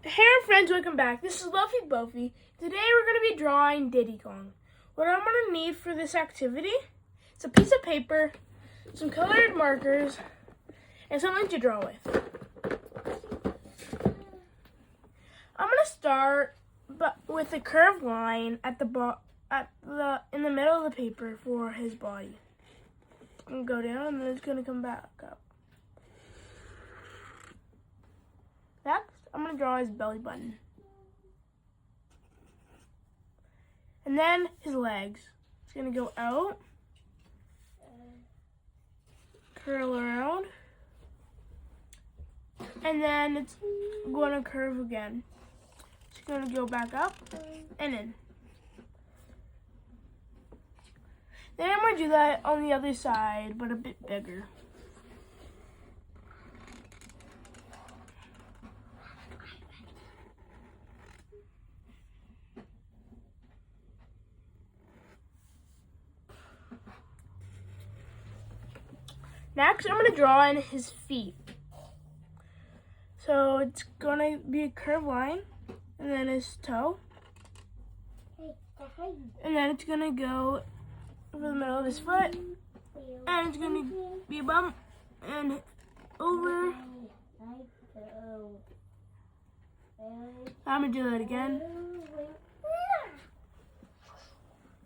Hey friends, welcome back. This is Loafy Boafy. Today we're going to be drawing Diddy Kong. What I'm going to need for this activity is a piece of paper, some colored markers, and something to draw with. I'm going to start with a curved line in the middle of the paper for his body. I'm going to go down and then it's going to come back up. Next, I'm going to draw his belly button. And then his legs. It's going to go out, curl around, and then it's going to curve again. It's going to go back up and in. Then I'm going to do that on the other side, but a bit bigger. Next, I'm going to draw in his feet. So it's going to be a curved line, and then his toe. And then it's going to go over the middle of his foot, and it's going to be a bump, and over. I'm going to do that again.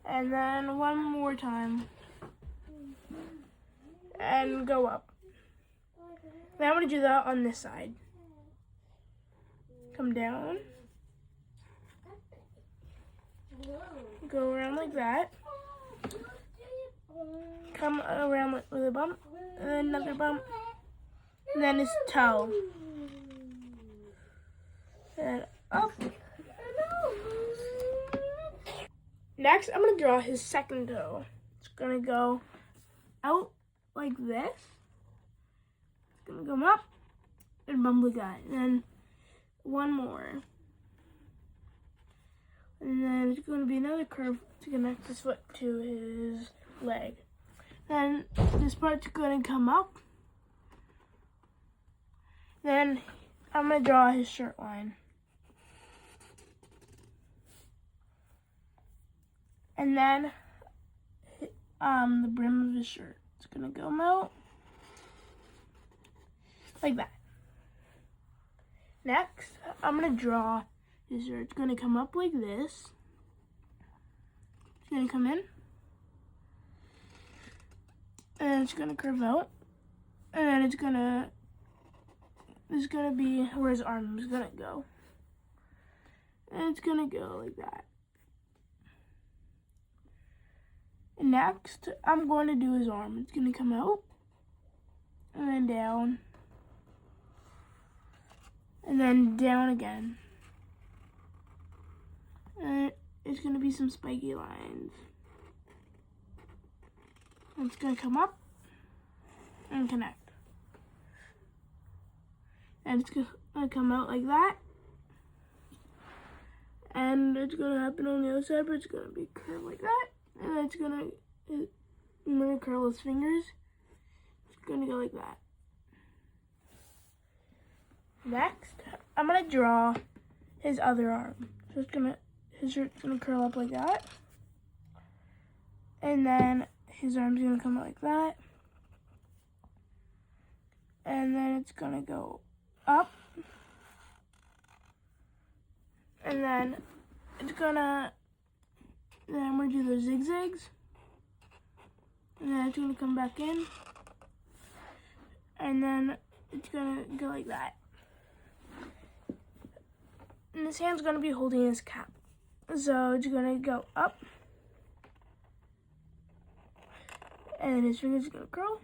And then one more time. And go up. Then I'm going to do that on this side. Come down. Go around like that. Come around with a bump. And then another bump. And then his toe. And up. Next, I'm going to draw his second toe. It's going to go out like this. It's gonna come up and bump like that. And then one more. And then it's gonna be another curve to connect his foot to his leg. Then this part's gonna come up. Then I'm gonna draw his shirt line. And then the brim of his shirt. It's gonna go out like that. Next, I'm gonna draw his shirt. It's gonna come up like this. It's gonna come in, and then it's gonna curve out, and then it's gonna be where his arm is gonna go, and it's gonna go like that. Next, I'm going to do his arm. It's going to come out, and then down, and then down again. And it's going to be some spiky lines. And it's going to come up and connect. And it's going to come out like that. And it's going to happen on the other side, but it's going to be curved like that. And then I'm gonna curl his fingers. It's gonna go like that. Next, I'm gonna draw his other arm. So his shirt's gonna curl up like that. And then his arm's gonna come out like that. And then it's gonna go up. And then I'm going to do those zigzags. And then it's going to come back in. And then it's going to go like that. And his hand's going to be holding his cap. So it's going to go up. And then his fingers are going to curl.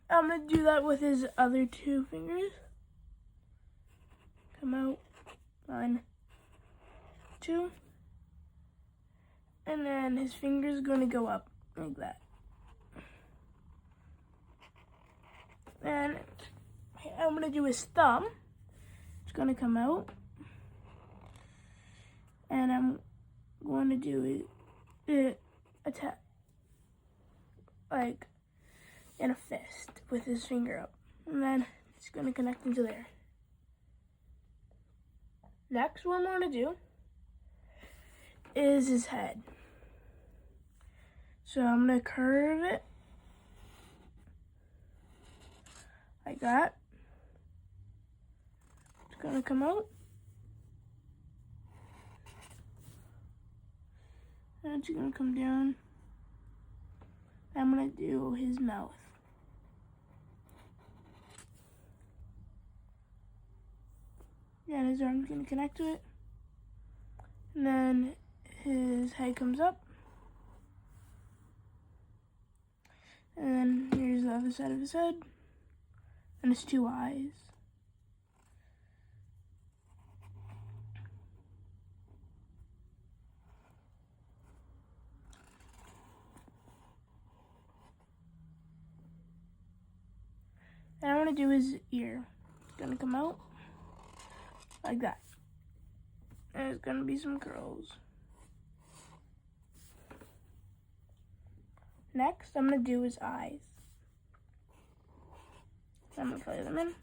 I'm going to do that with his other two fingers. Come out. 1, 2, and then his finger's going to go up like that. And I'm going to do his thumb. It's going to come out. And I'm going to do it like in a fist with his finger up. And then it's going to connect into there. Next, what I'm going to do is his head. So I'm going to curve it like that. It's going to come out. And it's going to come down. I'm going to do his mouth. And his arm's going to connect to it. And then his head comes up. And then here's the other side of his head. And his two eyes. And I want to do his ear. It's going to come out like that. And there's going to be some curls. Next, I'm going to do his eyes. So I'm going to color them in.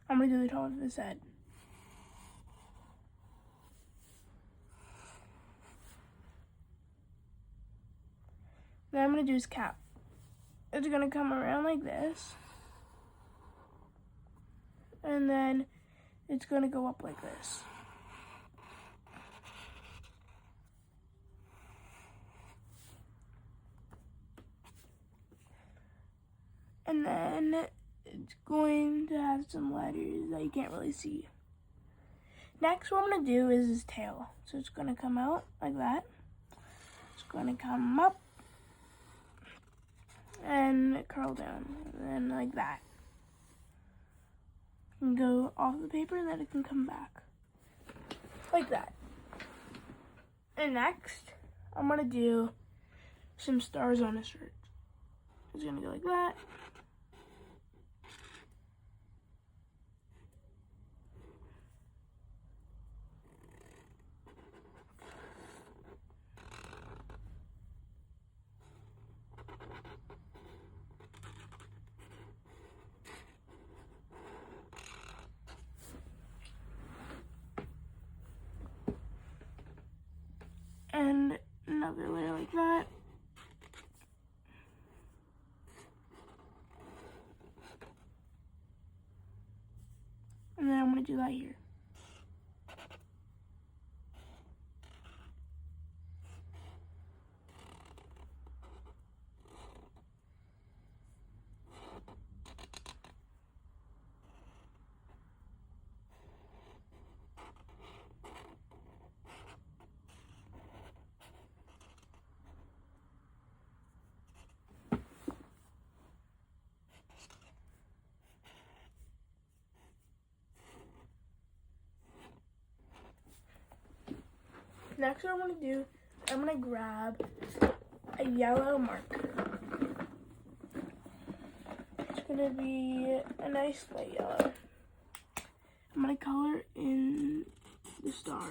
I'm going to do the top of his head. Then I'm going to do his cap. It's going to come around like this. And then it's going to go up like this. And then it's going to have some letters that you can't really see. Next, what I'm going to do is his tail. So it's going to come out like that. It's going to come up and curl down, and then like that. It can go off the paper, and then it can come back like that. And next, I'm gonna do some stars on his shirt. It's gonna go like that. And another layer like that. And then I'm going to do that here. Next, what I'm going to do, I'm going to grab a yellow marker. It's going to be a nice light yellow. I'm going to color in the star.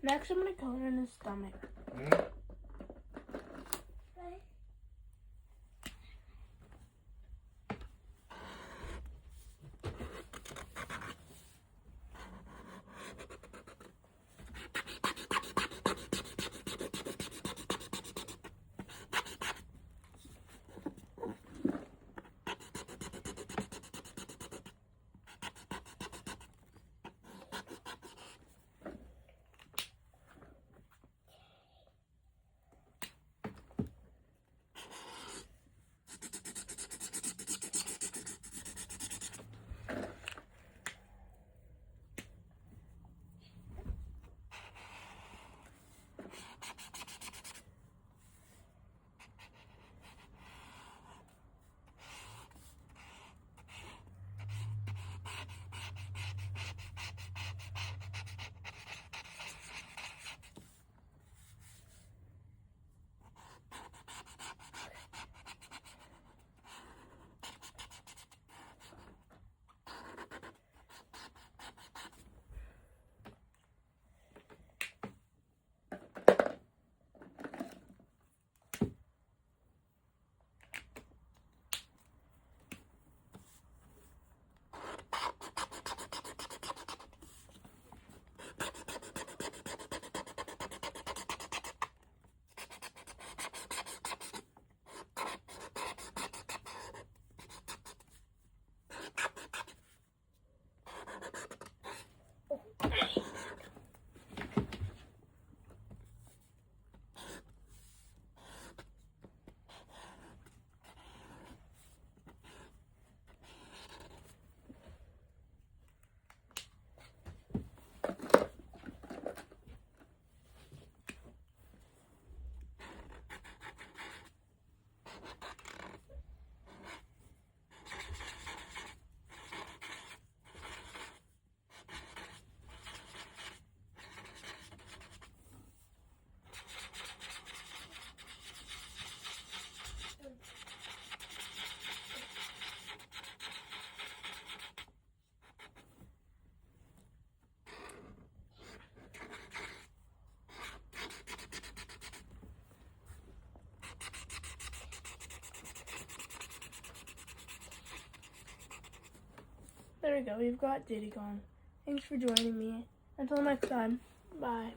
Next, I'm going to color in his stomach. There we go. We've got Diddy Kong. Thanks for joining me. Until next time. Bye.